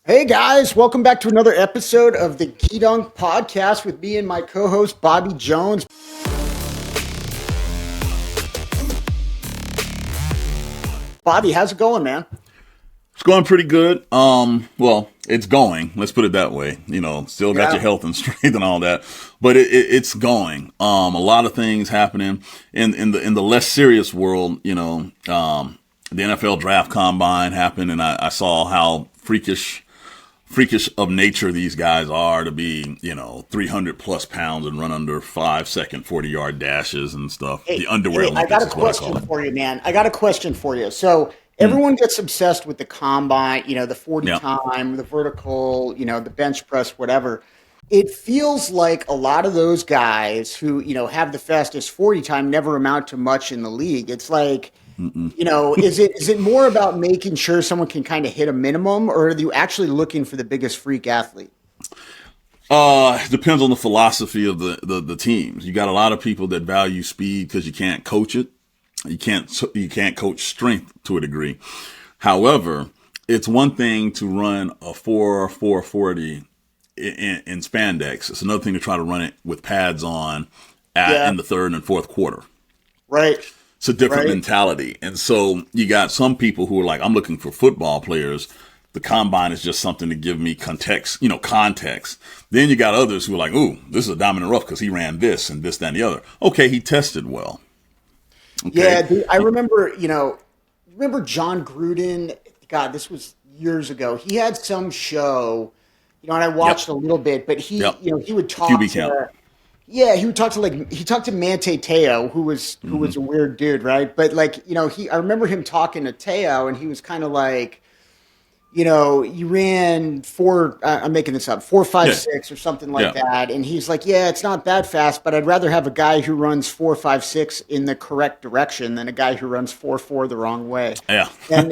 Hey guys, welcome back to another episode of the Gedunk podcast with me and my co-host Bobby Jones. Bobby, how's it going, man? It's going pretty good. Well, it's going. Let's put it that way. Still got your health and strength and all that, but it's going. A lot of things happening in the less serious world. The NFL draft combine happened, and I saw how freakish of nature these guys are to be, 300 plus pounds and run under 5-second 40-yard dashes and stuff. The underwear Olympics I got a is what I question call it. for you, man. I got a question for you. So everyone gets obsessed with the combine, the 40 time, the vertical, the bench press, whatever. It feels like a lot of those guys who, have the fastest 40 time never amount to much in the league. It's like, is it more about making sure someone can kind of hit a minimum, or are you actually looking for the biggest freak athlete? It depends on the philosophy of the teams. You got a lot of people that value speed because you can't coach it. You can't coach strength to a degree. However, it's one thing to run a 4.40 in spandex. It's another thing to try to run it with pads on in the third and fourth quarter. Right. It's a different mentality. And so you got some people who are like, I'm looking for football players. The combine is just something to give me context. Then you got others who are like, ooh, this is a diamond in the rough because he ran this and this, that, and the other. Okay, he tested well. Okay. Yeah, dude, I remember, remember John Gruden? God, this was years ago. He had some show, and I watched a little bit, but he would talk QB count. he talked to Manti Te'o, who was a weird dude, right? But I remember him talking to Te'o, and he was kind of like, you ran I'm making this up, 4.56 or something like that. And he's like, yeah, it's not that fast, but I'd rather have a guy who runs 4.56 in the correct direction than a guy who runs 4.4 the wrong way. Yeah. I'm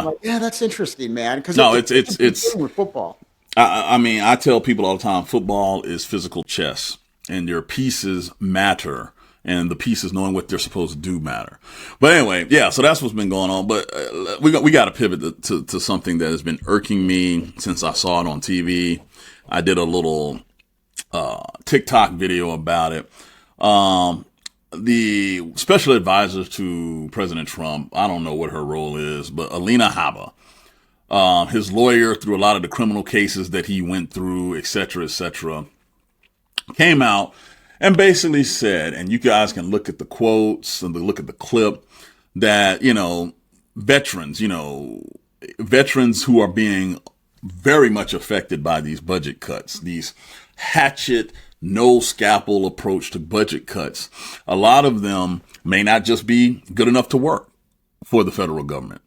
like, yeah, that's interesting, man. Because it's with football. I tell people all the time, football is physical chess, and your pieces matter. And the pieces knowing what they're supposed to do matter. But anyway, so that's what's been going on. But we got to pivot to something that has been irking me since I saw it on TV. I did a little TikTok video about it. The special advisor to President Trump, I don't know what her role is, but Alina Habba, his lawyer through a lot of the criminal cases that he went through, et cetera, came out and basically said, and you guys can look at the quotes and look at the clip, that, veterans who are being very much affected by these budget cuts, these hatchet, no scalpel approach to budget cuts, a lot of them may not just be good enough to work for the federal government.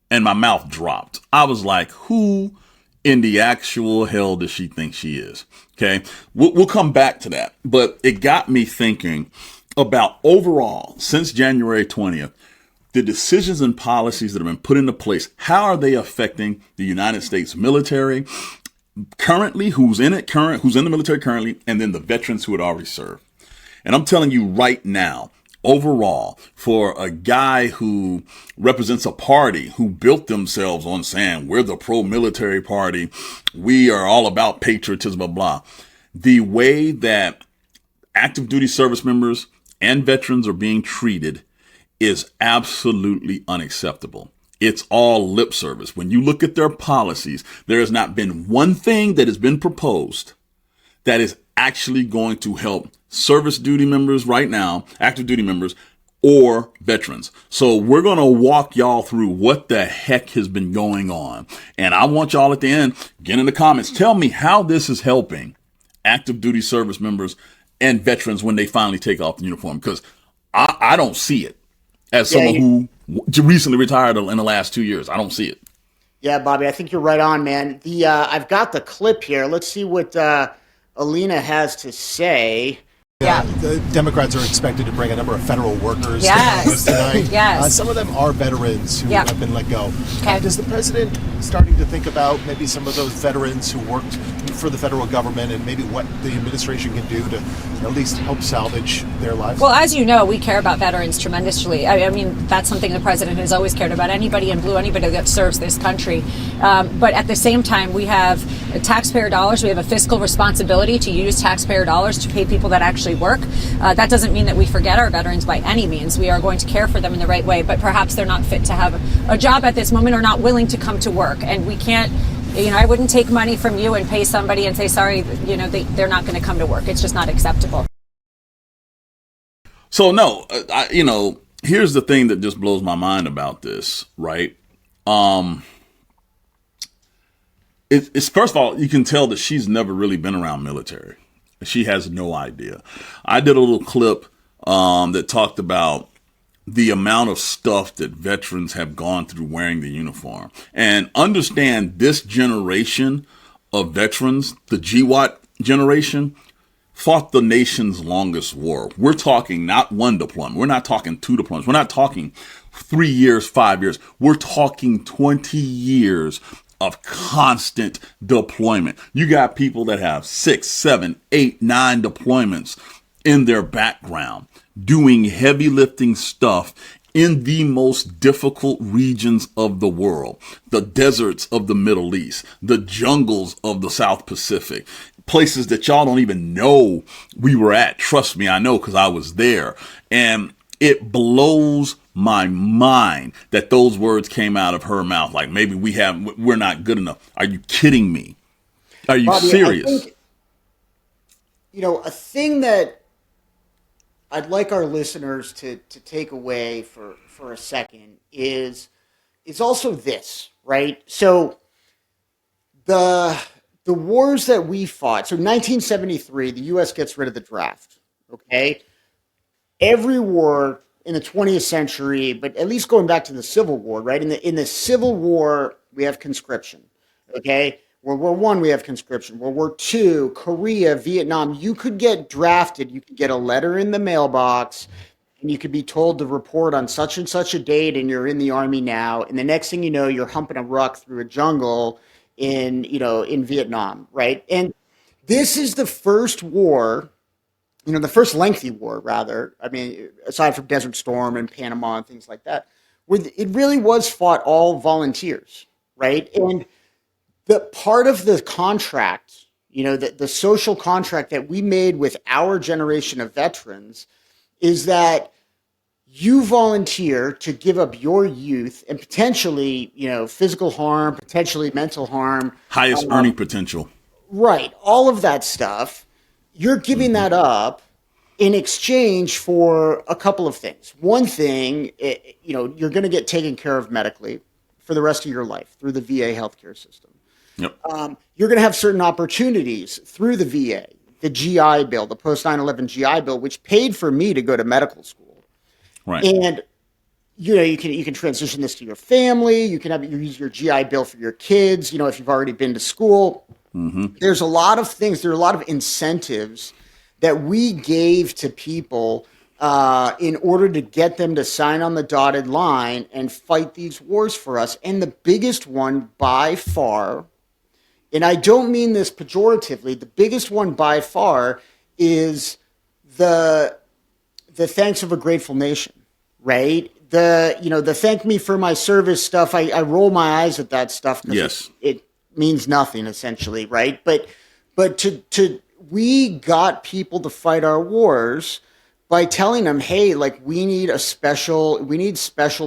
And my mouth dropped. I was like, who in the actual hell does she think she is? Okay, we'll come back to that. But it got me thinking about overall, since January 20th, the decisions and policies that have been put into place, how are they affecting the United States military currently, who's in the military currently, and then the veterans who had already served. And I'm telling you right now, overall, for a guy who represents a party who built themselves on saying we're the pro-military party, we are all about patriotism, blah, blah. The way that active duty service members and veterans are being treated is absolutely unacceptable. It's all lip service. When you look at their policies, there has not been one thing that has been proposed that is actually going to help service duty members right now, active duty members, or veterans. So we're going to walk y'all through what the heck has been going on. And I want y'all at the end, get in the comments, tell me how this is helping active duty service members and veterans when they finally take off the uniform. Because I don't see it as someone who recently retired in the last 2 years. I don't see it. Yeah, Bobby, I think you're right on, man. I've got the clip here. Let's see what Alina has to say. Yeah, the Democrats are expected to bring a number of federal workers tonight. Yes. Some of them are veterans who have been let go. Okay. Does the president starting to think about maybe some of those veterans who worked for the federal government and maybe what the administration can do to at least help salvage their lives? Well, as you know, we care about veterans tremendously. I mean, that's something the president has always cared about. Anybody in blue, anybody that serves this country. But at the same time, we have taxpayer dollars. We have a fiscal responsibility to use taxpayer dollars to pay people that actually work. That doesn't mean that we forget our veterans by any means. We are going to care for them in the right way, but perhaps they're not fit to have a job at this moment or not willing to come to work. And we can't, I wouldn't take money from you and pay somebody and say, sorry, they're not going to come to work. It's just not acceptable. So no, here's the thing that just blows my mind about this, right? It's first of all, you can tell that she's never really been around military. She has no idea. I did a little clip that talked about the amount of stuff that veterans have gone through wearing the uniform. And understand, this generation of veterans, the GWAT generation, fought the nation's longest war. We're talking not one deployment. We're not talking two deployments. We're not talking 3 years, 5 years. We're talking 20 years of constant deployment. You got people that have 6, 7, 8, 9 deployments in their background, doing heavy lifting stuff in the most difficult regions of the world, the deserts of the Middle East, the jungles of the South Pacific, places that y'all don't even know we were at. Trust me, I know, because I was there. And it blows my mind that those words came out of her mouth. Like, maybe we're not good enough. Are you kidding me? Are you Bobby, serious? I think, a thing that I'd like our listeners to take away for a second is also this, right? So the wars that we fought, so 1973, the U.S. gets rid of the draft, okay? Every war in the 20th century, but at least going back to the Civil War, right? In the Civil War, we have conscription, okay? World War I, we have conscription. World War II, Korea, Vietnam, you could get drafted. You could get a letter in the mailbox, and you could be told to report on such and such a date, and you're in the Army now. And the next thing you know, you're humping a ruck through a jungle in Vietnam, right? And this is the first war, the first lengthy war, rather. I mean, aside from Desert Storm and Panama and things like that, where it really was fought all volunteers, right? And the part of the contract, the social contract that we made with our generation of veterans is that you volunteer to give up your youth and potentially, physical harm, potentially mental harm. Highest earning potential. Right. All of that stuff. You're giving that up in exchange for a couple of things. One thing, you're going to get taken care of medically for the rest of your life through the VA healthcare system. Yep. You're going to have certain opportunities through the VA, the GI Bill, the post 9/11 GI Bill, which paid for me to go to medical school. Right. And you can transition this to your family. You can use your GI Bill for your kids. If you've already been to school. Mm-hmm. There's a lot of things. There are a lot of incentives that we gave to people in order to get them to sign on the dotted line and fight these wars for us. And the biggest one by far, and I don't mean this pejoratively, the biggest one by far is the thanks of a grateful nation, right? The thank me for my service stuff. I roll my eyes at that stuff because yes. it means nothing essentially, right? But we got people to fight our wars by telling them, hey, like we need special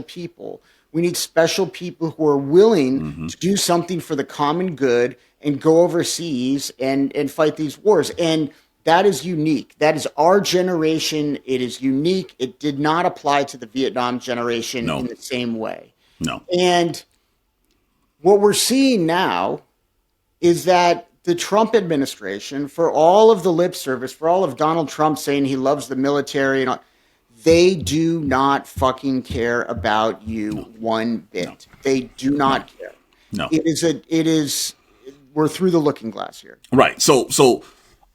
people. We need special people who are willing to do something for the common good and go overseas and fight these wars. And that is unique. That is our generation. It is unique. It did not apply to the Vietnam generation in the same way. No. And what we're seeing now is that the Trump administration, for all of the lip service, for all of Donald Trump saying he loves the military, and all, they do not fucking care about you one bit. No. They do not care. No. We're through the looking glass here. Right. So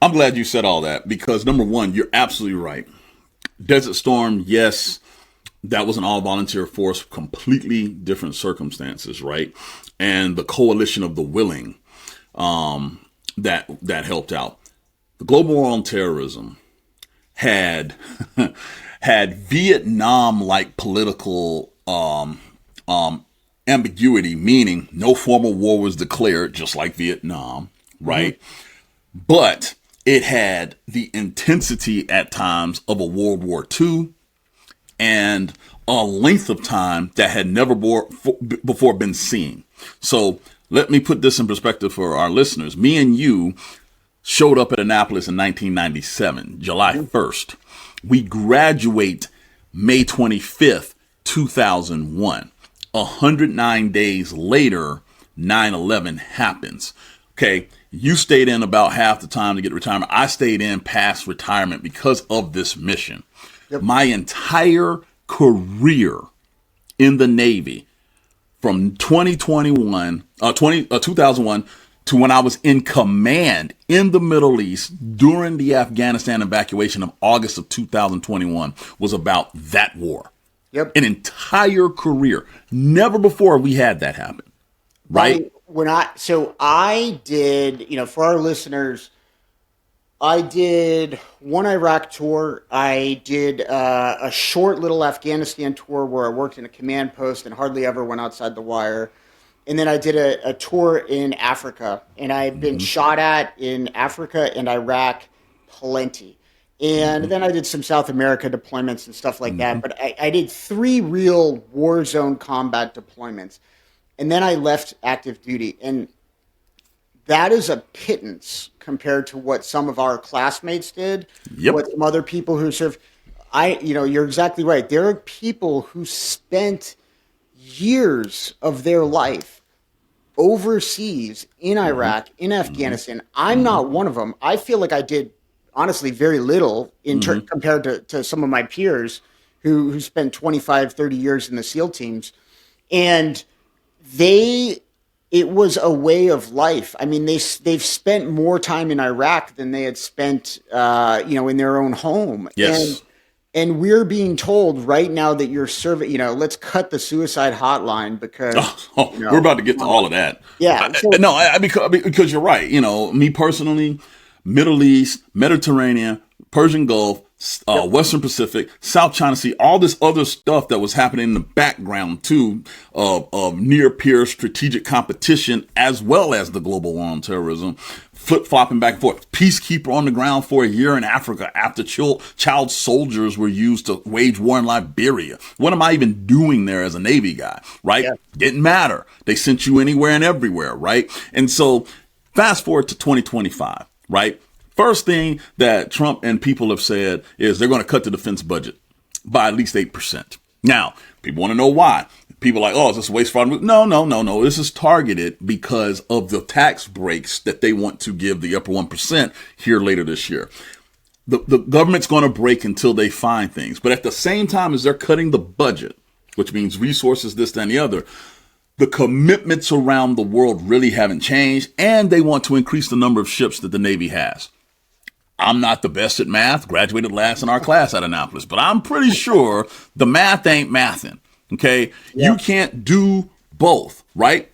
I'm glad you said all that because number one, you're absolutely right. Desert Storm, yes, that was an all volunteer force, completely different circumstances, right? And the coalition of the willing, that helped out. The global war on terrorism had had Vietnam-like political ambiguity, meaning no formal war was declared, just like Vietnam, right? Mm-hmm. But it had the intensity at times of a World War II and a length of time that had never before been seen. So let me put this in perspective for our listeners. Me and you showed up at Annapolis in 1997, July 1st. We graduate May 25th, 2001. 109 days later, 9/11 happens. Okay, you stayed in about half the time to get retirement. I stayed in past retirement because of this mission. Yep. My entire career in the Navy from 2001 to when I was in command in the Middle East during the Afghanistan evacuation of August of 2021 was about that war. Yep. An entire career. Never before we had that happen. Right? I did, for our listeners, I did one Iraq tour. I did a short little Afghanistan tour where I worked in a command post and hardly ever went outside the wire. And then I did a tour in Africa, and I've been shot at in Africa and Iraq plenty. And then I did some South America deployments and stuff like that. But I did 3 real war zone combat deployments. And then I left active duty. And that is a pittance compared to what some of our classmates did, what some other people who served. You're exactly right. There are people who spent years of their life overseas in Iraq, in Afghanistan. I'm not one of them. I feel like I did, honestly, very little compared to some of my peers who spent 25, 30 years in the SEAL teams. And it was a way of life. I mean, they've spent more time in Iraq than they had spent, in their own home. Yes. And we're being told right now that you're serving, let's cut the suicide hotline because we're about to get to all of that. Yeah. Because you're right. Me personally, Middle East, Mediterranean, Persian Gulf, Western Pacific, South China Sea, all this other stuff that was happening in the background too of near peer strategic competition, as well as the global war on terrorism, flip-flopping back and forth. Peacekeeper on the ground for a year in Africa after child soldiers were used to wage war in Liberia. What am I even doing there as a Navy guy, right? Yeah. Didn't matter. They sent you anywhere and everywhere, right? And so fast forward to 2025, right? First thing that Trump and people have said is they're going to cut the defense budget by at least 8%. Now, people want to know why. People are like, is this a waste fraud? No. This is targeted because of the tax breaks that they want to give the upper 1% here later this year. The government's going to break until they find things. But at the same time as they're cutting the budget, which means resources, this, that, and the other, the commitments around the world really haven't changed, and they want to increase the number of ships that the Navy has. I'm not the best at math, graduated last in our class at Annapolis, but I'm pretty sure the math ain't mathin', okay? Yeah. You can't do both, right?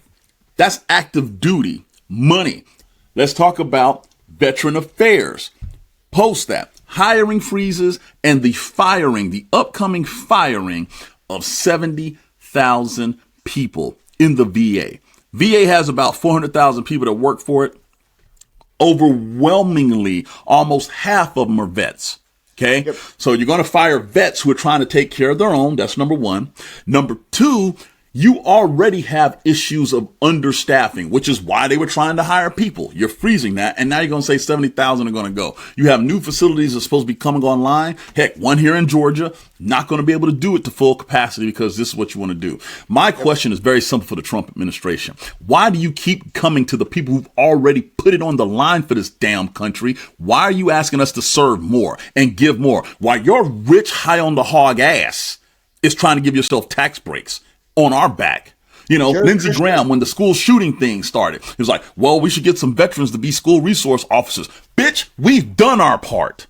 That's active duty, money. Let's talk about veteran affairs. Post that, hiring freezes and the upcoming firing of 70,000 people in the VA. VA has about 400,000 people that work for it. Overwhelmingly, almost half of them are vets. Okay. Yep. So you're going to fire vets who are trying to take care of their own. That's number one. Number two, you already have issues of understaffing, which is why they were trying to hire people. You're freezing that. And now you're going to say 70,000 are going to go. You have new facilities that are supposed to be coming online. Heck, one here in Georgia, not going to be able to do it to full capacity because this is what you want to do. My question is very simple for the Trump administration. Why do you keep coming to the people who've already put it on the line for this damn country? Why are you asking us to serve more and give more? While your rich, high on the hog ass is trying to give yourself tax breaks on our back. Lindsey Graham, when the school shooting thing started, he was like, well, we should get some veterans to be school resource officers. Bitch, we've done our part.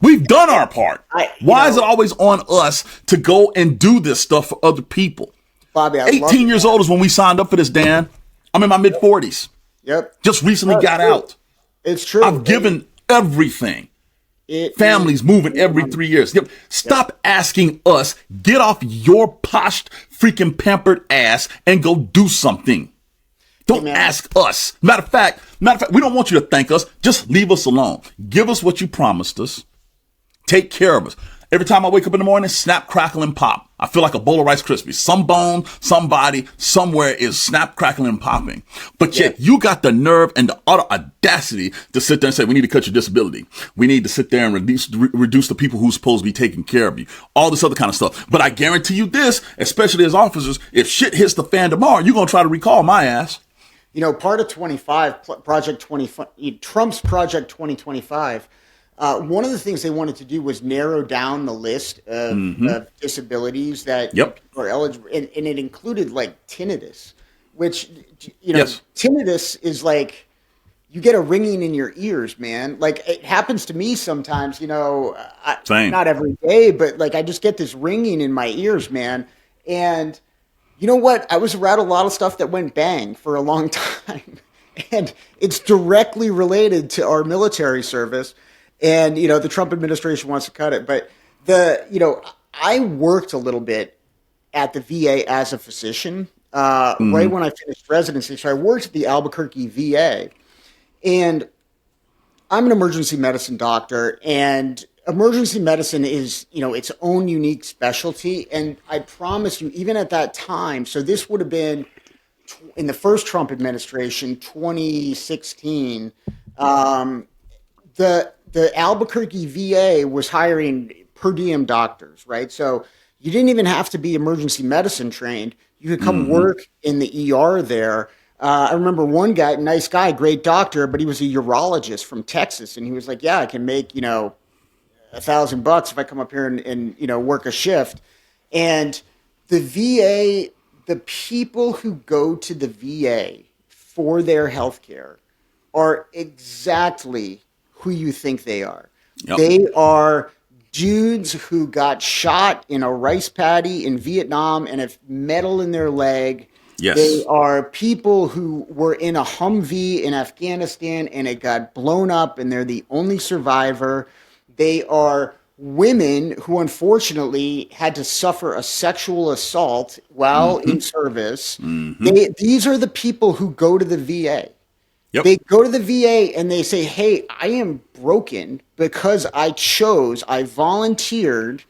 We've done our part. Why is it always on us to go and do this stuff for other people? Bobby, 18 years old is when we signed up for this, Dan. I'm in my mid-40s. Yep. Just recently got True. out. It's true. I've given everything. It Families moving every 3 years. Yep. Stop asking us. Get off your posh, freaking pampered ass and go do something. Don't ask us. Matter of fact, we don't want you to thank us. Just leave us alone. Give us what you promised us. Take care of us. Every time I wake up in the morning, snap, crackle, and pop. I feel like a bowl of Rice Krispies. Some bone, somebody, somewhere is snap, crackling, and popping. But yet you got the nerve and the utter audacity to sit there and say, we need to cut your disability. We need to sit there and reduce the people who's supposed to be taking care of you. All this other kind of stuff. But I guarantee you this, especially as officers, if shit hits the fan tomorrow, you're going to try to recall my ass. You know, part of Trump's Project 2025, one of the things they wanted to do was narrow down the list of disabilities that people are eligible, and it included like tinnitus, which, tinnitus is like you get a ringing in your ears, man. Like it happens to me sometimes, not every day, but like I just get this ringing in my ears, man. And you know what? I was around a lot of stuff that went bang for a long time, and it's directly related to our military service. And, the Trump administration wants to cut it. But I worked a little bit at the VA as a physician right when I finished residency. So I worked at the Albuquerque VA. And I'm an emergency medicine doctor. And emergency medicine is, its own unique specialty. And I promise you, even at that time, so this would have been in the first Trump administration, 2016, the Albuquerque VA was hiring per diem doctors, right? So you didn't even have to be emergency medicine trained. You could come work in the ER there. I remember one guy, nice guy, great doctor, but he was a urologist from Texas. And he was like, yeah, I can make, $1,000 if I come up here and work a shift. And the VA, the people who go to the VA for their healthcare are exactly who you think they are. Yep. They are dudes who got shot in a rice paddy in Vietnam and have metal in their leg. Yes. They are people who were in a Humvee in Afghanistan and it got blown up and they're the only survivor. They are women who unfortunately had to suffer a sexual assault while in service. These are the people who go to the VA. Yep. They go to the VA and they say, hey, I am broken because I volunteered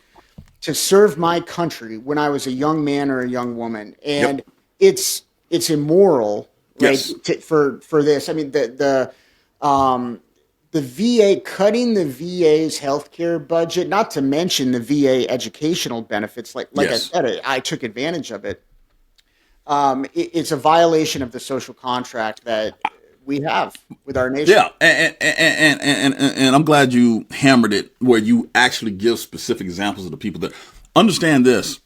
to serve my country when I was a young man or a young woman. And it's immoral, right, for this. I mean, the VA, cutting the VA's healthcare budget, not to mention the VA educational benefits, like I said, I took advantage of it. It's a violation of the social contract that we have with our nation. Yeah, and I'm glad you hammered it where you actually give specific examples of the people that understand this.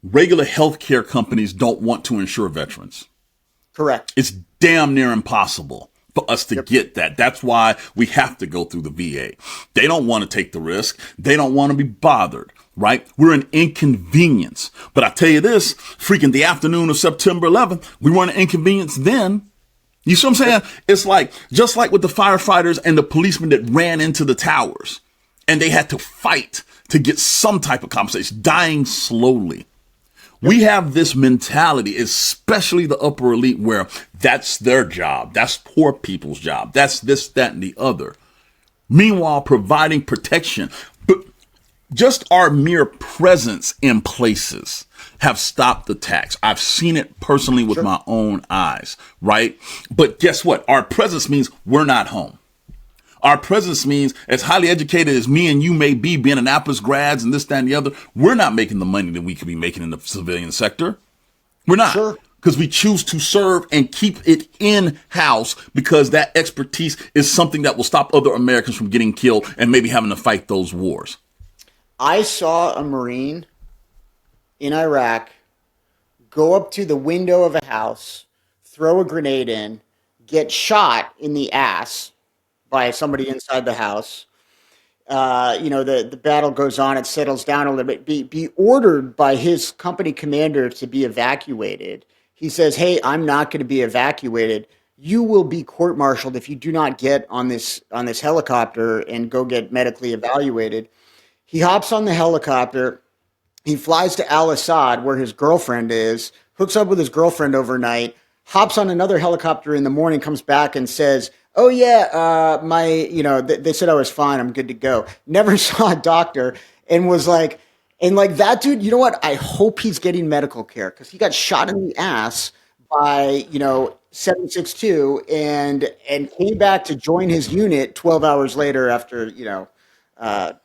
Regular healthcare companies don't want to insure veterans. Correct. It's damn near impossible for us to get that. That's why we have to go through the VA. They don't want to take the risk. They don't want to be bothered, right? We're an inconvenience. But I tell you this, freaking the afternoon of September 11th, we weren't an inconvenience then. You see what I'm saying? It's like, just like with the firefighters and the policemen that ran into the towers and they had to fight to get some type of compensation, dying slowly. We have this mentality, especially the upper elite, where that's their job. That's poor people's job. That's this, that, and the other. Meanwhile, providing protection. But just our mere presence in places have stopped the tax. I've seen it personally with my own eyes, right? But guess what? Our presence means we're not home. Our presence means, as highly educated as me and you may be, being Annapolis grads and this, that, and the other, we're not making the money that we could be making in the civilian sector. We're not. Because we choose to serve and keep it in-house because that expertise is something that will stop other Americans from getting killed and maybe having to fight those wars. I saw a Marine in Iraq go up to the window of a house, throw a grenade in, get shot in the ass by somebody inside the house. The battle goes on, it settles down a little bit, be ordered by his company commander to be evacuated. He says, hey, I'm not going to be evacuated. you will be court-martialed if you do not get on this helicopter and go get medically evaluated. He hops on the helicopter. He flies to Al Assad, where his girlfriend is, hooks up with his girlfriend overnight, hops on another helicopter in the morning, comes back and says, "Oh yeah, they said I was fine. I'm good to go." Never saw a doctor and was like, and like that dude. You know what? I hope he's getting medical care because he got shot in the ass by 762 and came back to join his unit 12 hours later after some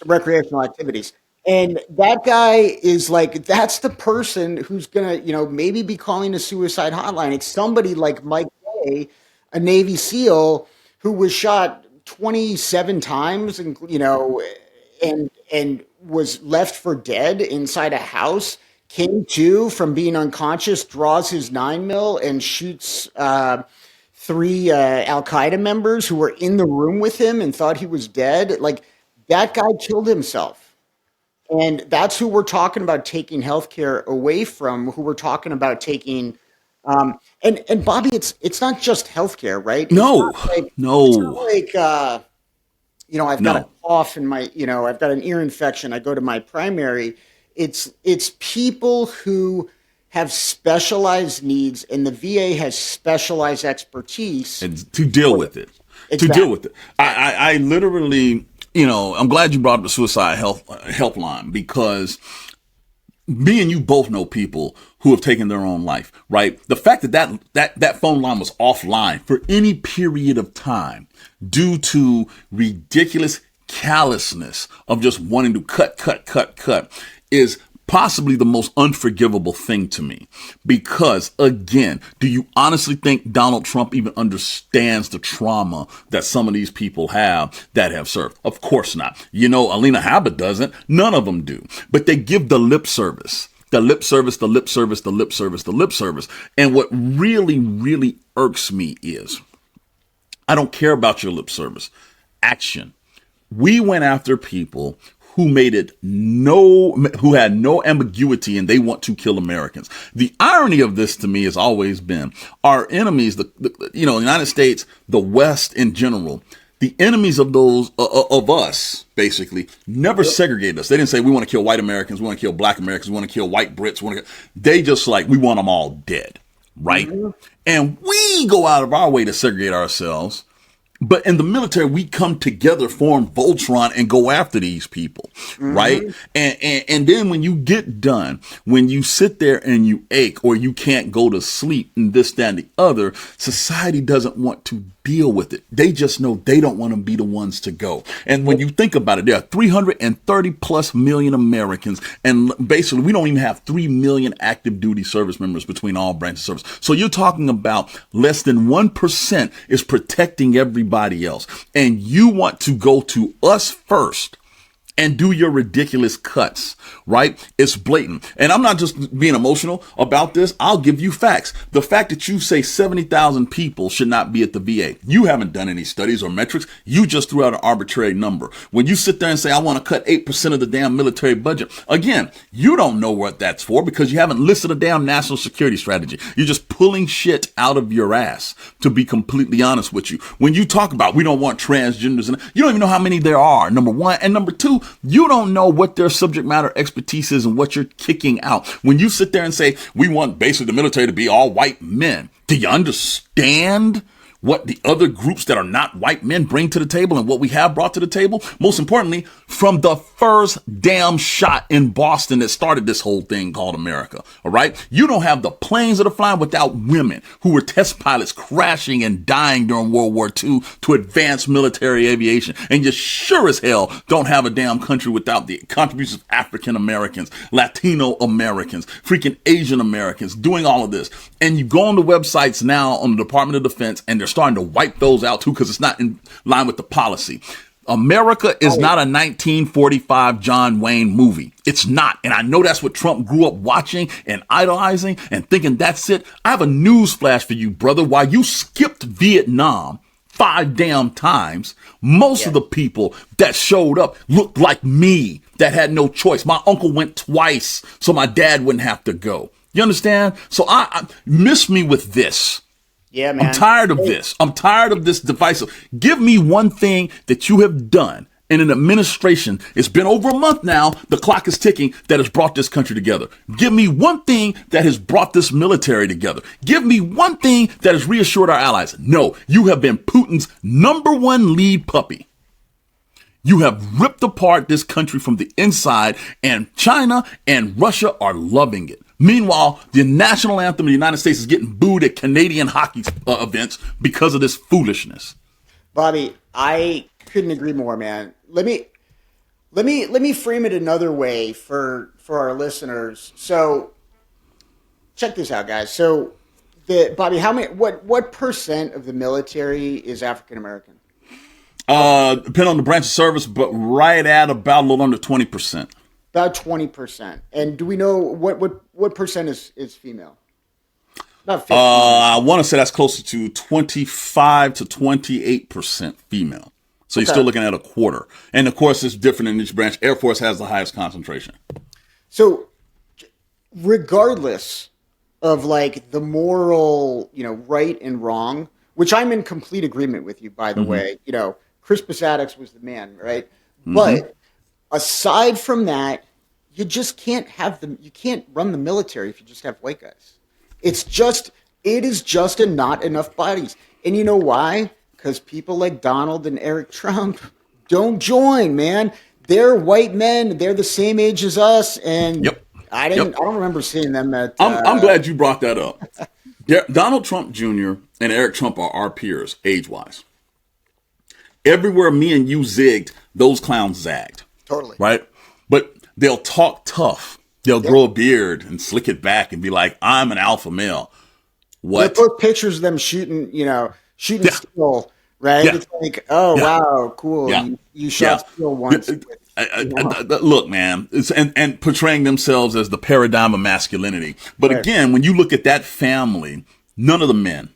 recreational activities. And that guy is like, that's the person who's gonna, maybe be calling a suicide hotline. It's somebody like Mike Day, a Navy SEAL who was shot 27 times, and was left for dead inside a house. Came to from being unconscious, draws his 9mm and shoots three Al Qaeda members who were in the room with him and thought he was dead. Like that guy killed himself. And that's who we're talking about taking healthcare away from, who we're talking about taking. And Bobby, it's not just healthcare, right? No, It's not like I've got a cough and I've got an ear infection. I go to my primary. It's people who have specialized needs, and the VA has specialized expertise and to deal with it. Exactly. To deal with it. I literally. I'm glad you brought up the suicide helpline, because me and you both know people who have taken their own life, right? The fact that phone line was offline for any period of time due to ridiculous callousness of just wanting to cut is possibly the most unforgivable thing to me. Because again, do you honestly think Donald Trump even understands the trauma that some of these people have that have served? Of course not. Alina Habba doesn't. None of them do. But they give the lip service. The lip service. And what really, really irks me is, I don't care about your lip service. Action. We went after people who who had no ambiguity, and they want to kill Americans. The irony of this to me has always been our enemies, the United States, the West in general, the enemies of those of us basically never segregated us. They didn't say we want to kill white Americans, we want to kill black Americans, we want to kill white Brits. They just we want them all dead, right? Mm-hmm. And we go out of our way to segregate ourselves. But in the military, we come together, form Voltron, and go after these people, right? And then when you get done, when you sit there and you ache or you can't go to sleep and this, that, and the other, society doesn't want to deal with it. They just know they don't want to be the ones to go. And when you think about it, there are 330 plus million Americans, and basically we don't even have 3 million active duty service members between all branches of service. So you're talking about less than 1% is protecting everybody else. And you want to go to us first and do your ridiculous cuts, right? It's blatant. And I'm not just being emotional about this. I'll give you facts. The fact that you say 70,000 people should not be at the VA. You haven't done any studies or metrics. You just threw out an arbitrary number. When you sit there and say, I want to cut 8% of the damn military budget, again, you don't know what that's for because you haven't listed a damn national security strategy. You're just pulling shit out of your ass, to be completely honest with you. When you talk about we don't want transgenders, and you don't even know how many there are, number one. And number two, you don't know what their subject matter expertise is and what you're kicking out. When you sit there and say, we want basically the military to be all white men, do you understand what the other groups that are not white men bring to the table and what we have brought to the table? Most importantly, from the first damn shot in Boston that started this whole thing called America, all right? You don't have the planes that are flying without women who were test pilots crashing and dying during World War II to advance military aviation. And you sure as hell don't have a damn country without the contributions of African Americans, Latino Americans, freaking Asian Americans doing all of this. And you go on the websites now on the Department of Defense, and they're starting to wipe those out too because it's not in line with the policy. America is not a 1945 John Wayne movie. It's not. And I know that's what Trump grew up watching and idolizing and thinking that's it. I have a news flash for you, brother. While you skipped Vietnam 5 damn times, most of the people that showed up looked like me that had no choice. My uncle went twice so my dad wouldn't have to go. You understand? So I miss me with this. Yeah, I'm man. tired of this. I'm tired of this divisive. Give me one thing that you have done in an administration. It's been over a month now. The clock is ticking that has brought this country together. Give me one thing that has brought this military together. Give me one thing that has reassured our allies. No, you have been Putin's number one lead puppy. You have ripped apart this country from the inside, and China and Russia are loving it. Meanwhile, the national anthem of the United States is getting booed at Canadian hockey events because of this foolishness. Bobby, I couldn't agree more, man. Let me frame it another way for our listeners. So, check this out, guys. So, Bobby, what percent of the military is African American? Depending on the branch of service, but right at about a little under 20%. About 20%. And do we know what percent is female? About 50. I want to say that's closer to 25 to 28% female. So you're still looking at a quarter. And of course, it's different in each branch. Air Force has the highest concentration. So regardless of like the moral, right and wrong, which I'm in complete agreement with you, by the way, Crispus Attucks was the man, right? But aside from that, you just can't you can't run the military if you just have white guys. It is just not enough bodies. And you know why? Because people like Donald and Eric Trump don't join, man. They're white men. They're the same age as us. And I don't remember seeing them at. I'm glad you brought that up. Donald Trump Jr. and Eric Trump are our peers, age-wise. Everywhere me and you zigged, those clowns zagged. Totally. Right? But they'll talk tough. They'll grow a beard and slick it back and be like, I'm an alpha male. What? They put pictures of them shooting steel, right? Yeah. It's like, wow, cool. Yeah. You shot steel once. Look, man, and portraying themselves as the paradigm of masculinity. But again, when you look at that family, none of the men,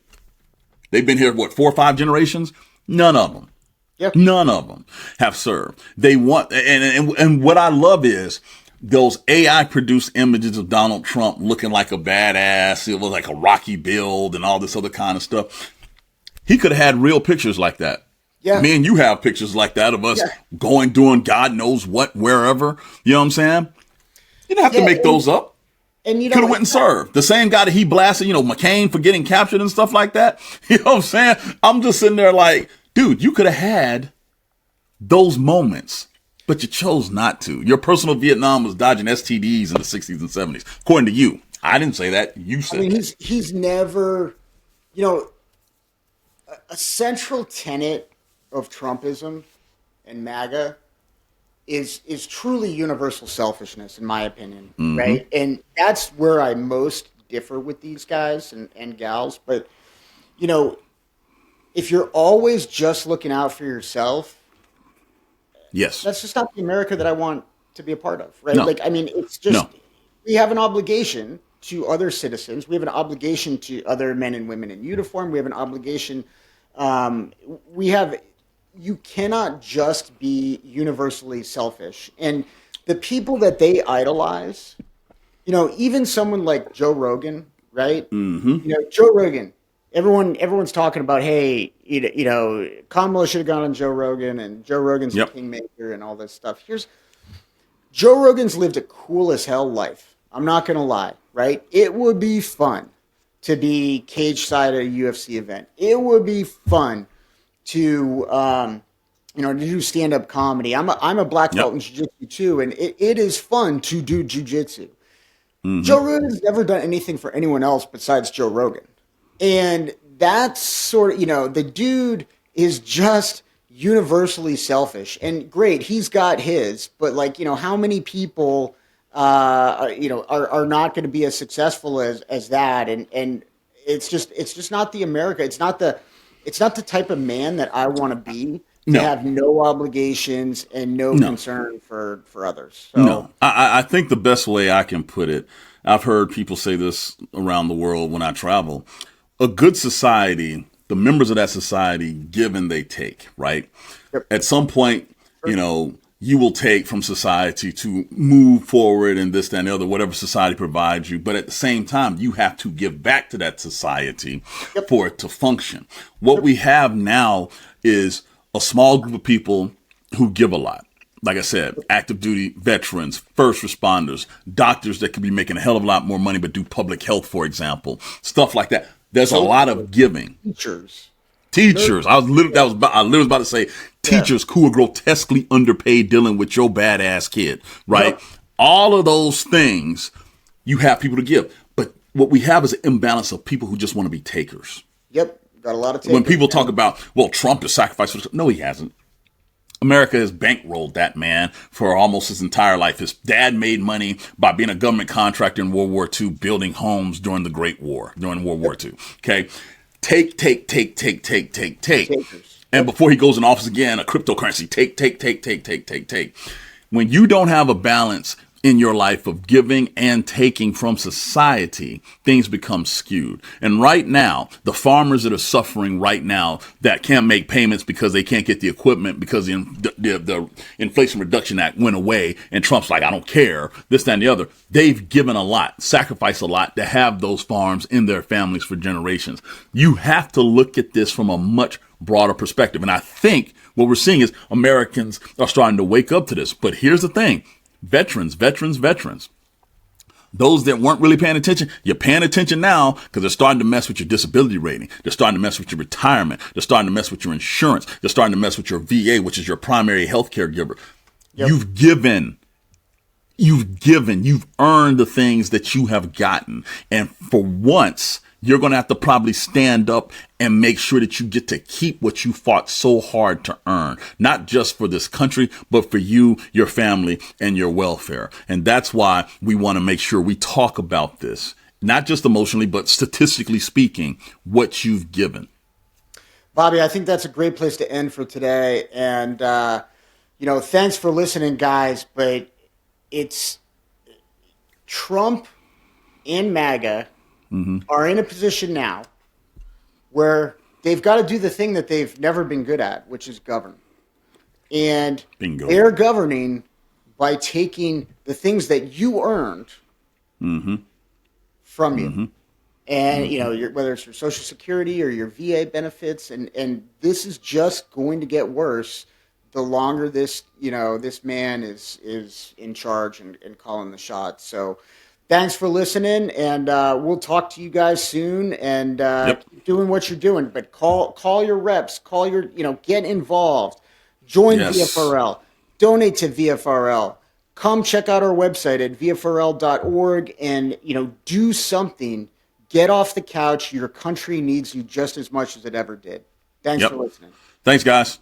they've been here, 4 or 5 generations? None of them. Yep. None of them have served. They want, and what I love is those AI produced images of Donald Trump looking like a badass. It was like a rocky build and all this other kind of stuff. He could have had real pictures like that. Yeah. Me and you have pictures like that of us doing God knows what, wherever. You know what I'm saying? You didn't have to make those up. And you could have went and served. The same guy that he blasted, McCain for getting captured and stuff like that. You know what I'm saying? I'm just sitting there like, dude, you could have had those moments, but you chose not to. Your personal Vietnam was dodging STDs in the 60s and 70s, according to you. I didn't say that. You said that. He's never, a central tenet of Trumpism and MAGA is truly universal selfishness, in my opinion, right? And that's where I most differ with these guys and gals. But, if you're always just looking out for yourself, that's just not the America that I want to be a part of, right? No. It's just we have an obligation to other citizens. We have an obligation to other men and women in uniform. We have an obligation. You cannot just be universally selfish. And the people that they idolize, even someone like Joe Rogan, right? Joe Rogan. Everyone's talking about, hey, Kamala should have gone on Joe Rogan, and Joe Rogan's a kingmaker and all this stuff. Joe Rogan's lived a cool as hell life. I'm not going to lie, right? It would be fun to be cage side at a UFC event. It would be fun to, to do stand-up comedy. I'm a black belt in jiu-jitsu too, and it is fun to do jiu-jitsu. Joe Rogan's never done anything for anyone else besides Joe Rogan. And that's sort of, the dude is just universally selfish. And great, he's got his, but how many people, are not going to be as successful as that? And it's just not the America. It's not the type of man that I want to be. To have no obligations and no concern for others. So. No, I think the best way I can put it, I've heard people say this around the world when I travel. A good society, the members of that society give and they take, right? Yep. At some point, you will take from society to move forward and this, that, and the other, whatever society provides you. But at the same time, you have to give back to that society for it to function. What we have now is a small group of people who give a lot. Like I said, active duty veterans, first responders, doctors that could be making a hell of a lot more money, but do public health, for example, stuff like that. There's a lot of giving. Teachers. I was literally about to say teachers who are grotesquely underpaid dealing with your badass kid, right? Yep. All of those things you have people to give. But what we have is an imbalance of people who just want to be takers. Yep. Got a lot of takers. When people talk about, well, Trump has sacrificed. No, he hasn't. America has bankrolled that man for almost his entire life. His dad made money by being a government contractor in World War II, building homes during the Great War, during World War II. Okay. Take. And before he goes in office again, a cryptocurrency, take. When you don't have a balance in your life of giving and taking from society, things become skewed. And right now, the farmers that are suffering right now that can't make payments because they can't get the equipment because the Inflation Reduction Act went away and Trump's like, I don't care, this, that, and the other. They've given a lot, sacrificed a lot to have those farms in their families for generations. You have to look at this from a much broader perspective. And I think what we're seeing is Americans are starting to wake up to this. But here's the thing. Veterans. Those that weren't really paying attention, you're paying attention now because they're starting to mess with your disability rating. They're starting to mess with your retirement. They're starting to mess with your insurance. They're starting to mess with your VA, which is your primary health care giver. Yep. You've earned the things that you have gotten. And for once, you're going to have to probably stand up and make sure that you get to keep what you fought so hard to earn, not just for this country, but for you, your family, and your welfare. And that's why we want to make sure we talk about this, not just emotionally, but statistically speaking, what you've given. Bobby, I think that's a great place to end for today. And, thanks for listening, guys. But it's Trump and MAGA are in a position now where they've got to do the thing that they've never been good at, which is govern. And they're governing by taking the things that you earned from you. And, whether it's your Social Security or your VA benefits, and this is just going to get worse the longer this man is in charge and calling the shots. So thanks for listening, and we'll talk to you guys soon. And keep doing what you're doing, but call your reps, get involved, join VFRL, donate to VFRL, come check out our website at vfrl.org, and do something. Get off the couch. Your country needs you just as much as it ever did. Thanks for listening. Thanks, guys.